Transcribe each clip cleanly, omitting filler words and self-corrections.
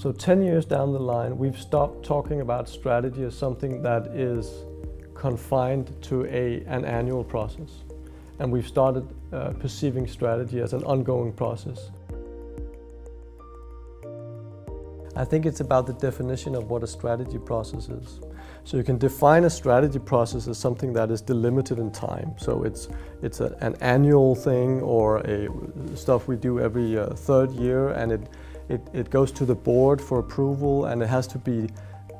So 10 years down the line, we've stopped talking about strategy as something that is confined to an annual process. And we've started perceiving strategy as an ongoing process. I think it's about the definition of what a strategy process is. So you can define a strategy process as something that is delimited in time. So it's an annual thing, or stuff we do every third year, and it goes to the board for approval, and it has to be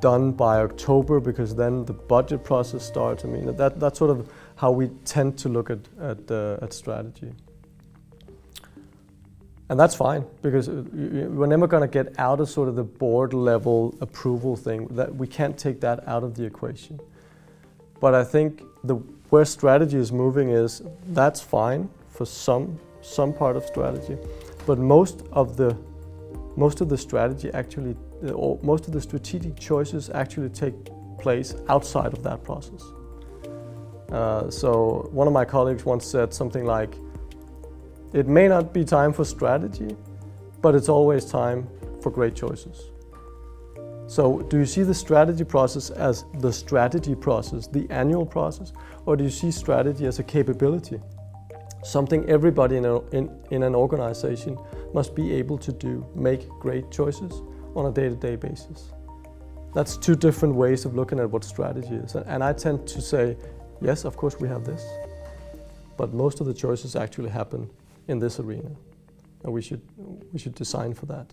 done by October because then the budget process starts. I mean, that's sort of how we tend to look at strategy. And that's fine, because we're never going to get out of sort of the board level approval thing. That we can't take that out of the equation. But I think where strategy is moving is, that's fine for some part of strategy, but most of the strategy actually, most of the strategic choices actually take place outside of that process. So one of my colleagues once said something like, it may not be time for strategy, but it's always time for great choices. So do you see the strategy process as the strategy process, the annual process, or do you see strategy as a capability? Something everybody in an organization must be able to do, make great choices on a day-to-day basis. That's two different ways of looking at what strategy is. And I tend to say, yes, of course we have this, but most of the choices actually happen in this arena, and we should design for that.